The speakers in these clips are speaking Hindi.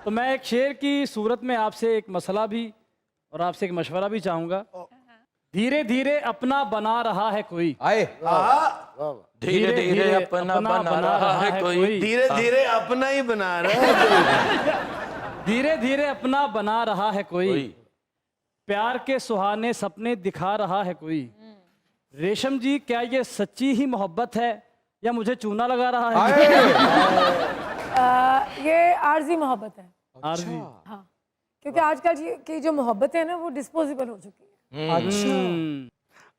तो मैं एक शेर की सूरत में आपसे एक मसला भी और आपसे एक मशवरा भी चाहूंगा। धीरे धीरे अपना बना रहा है कोई, आए धीरे धीरे अपना बना रहा है कोई, धीरे धीरे अपना ही बना रहा है। धीरे धीरे अपना बना रहा है कोई, प्यार के सुहाने सपने दिखा रहा है कोई। रेशम जी, क्या ये सच्ची ही मोहब्बत है या मुझे चूना लगा रहा है? ये आर्जी मोहब्बत है। आरजी। हाँ, क्योंकि आजकल की जो मोहब्बतें हैं ना वो डिस्पोजेबल हो चुकी है।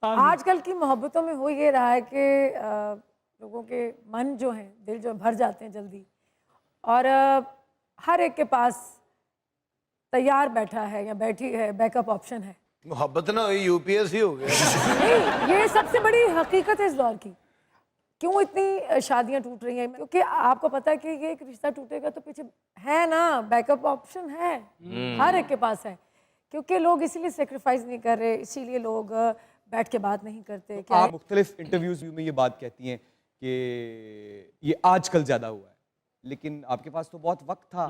आजकल की मोहब्बतों में हो ये रहा है कि लोगों के मन जो हैं, दिल जो भर जाते हैं जल्दी, और हर एक के पास तैयार बैठा है या बैठी है, बैकअप ऑप्शन है। मोहब्बत ना हुई यूपीएस ही हो गया। नहीं, ये सबसे बड़ी हकीकत है इस दौर की। क्यों इतनी शादियां टूट रही हैं? क्योंकि आपको पता है कि ये एक रिश्ता टूटेगा तो पीछे है ना बैकअप ऑप्शन है, हर एक के पास है। क्योंकि लोग इसीलिए सेक्रीफाइस नहीं कर रहे, इसीलिए लोग बैठ के बात नहीं करते। तो आप मुख्तलिफ इंटरव्यूज में ये बात कहती हैं कि ये आजकल ज्यादा हुआ है, लेकिन आपके पास तो बहुत वक्त था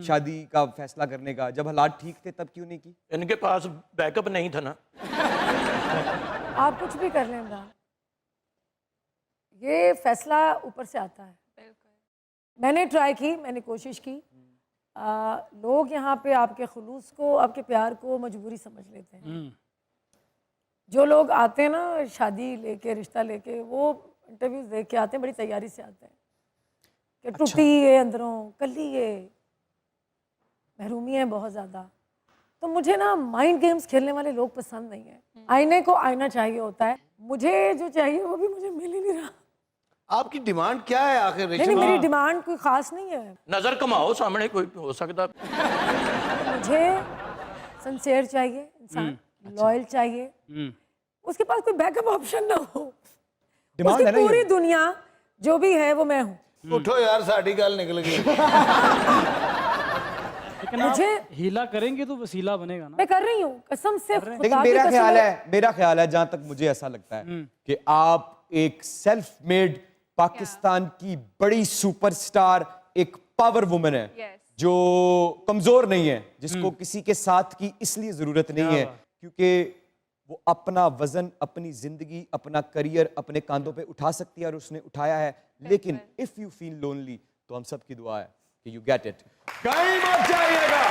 शादी का फैसला करने का। जब हालात ठीक थे तब क्यों नहीं की? इनके पास बैकअप नहीं था ना। आप कुछ भी कर लें इमरान, ये फैसला ऊपर से आता है। मैंने ट्राई की, मैंने कोशिश की। लोग यहाँ पे आपके खुलूस को, आपके प्यार को मजबूरी समझ लेते हैं। जो लोग आते हैं ना शादी लेके, रिश्ता लेके, वो इंटरव्यूज देख के आते हैं, बड़ी तैयारी से आते हैं कि टूटी है अंदरों, कली है, महरूमी है बहुत ज़्यादा। तो मुझे ना माइंड गेम्स खेलने वाले लोग पसंद नहीं है। आईने को आईना चाहिए होता है, मुझे जो चाहिए वो भी मुझे मिल ही नहीं रहा। आपकी डिमांड क्या है आखिर? नहीं, मेरी डिमांड कोई खास नहीं है। नजर कमाओ, सामने कोई हो सकता। मुझे सिंसियर चाहिए इंसान, लॉयल चाहिए, उसके पास कोई बैकअप ऑप्शन ना हो। डिमांड है ना पूरी ये? दुनिया जो भी है वो मैं हूँ। उठो यार, साड़ी गल निकल गई। लेकिन मुझे हीला करेंगे तो वसीला बनेगा ना। मैं कर रही हूँ कसम से। लेकिन मेरा ख्याल है जहां तक मुझे ऐसा लगता है कि आप एक सेल्फ मेड पाकिस्तान की बड़ी सुपरस्टार, एक पावर वुमन है जो कमजोर नहीं है, जिसको किसी के साथ की इसलिए जरूरत नहीं है क्योंकि वो अपना वजन, अपनी जिंदगी, अपना करियर अपने कांधों पे उठा सकती है और उसने उठाया है। लेकिन इफ यू फील लोनली तो हम सब की दुआ है कि यू गेट इट। कहीं मत जाइएगा,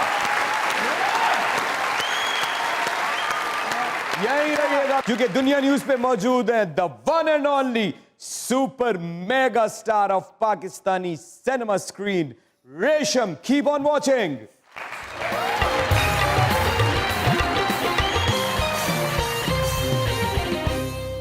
यही रहिएगा, क्योंकि दुनिया न्यूज पे मौजूद है the one and only super mega star of Pakistani cinema screen, Resham. Keep on watching.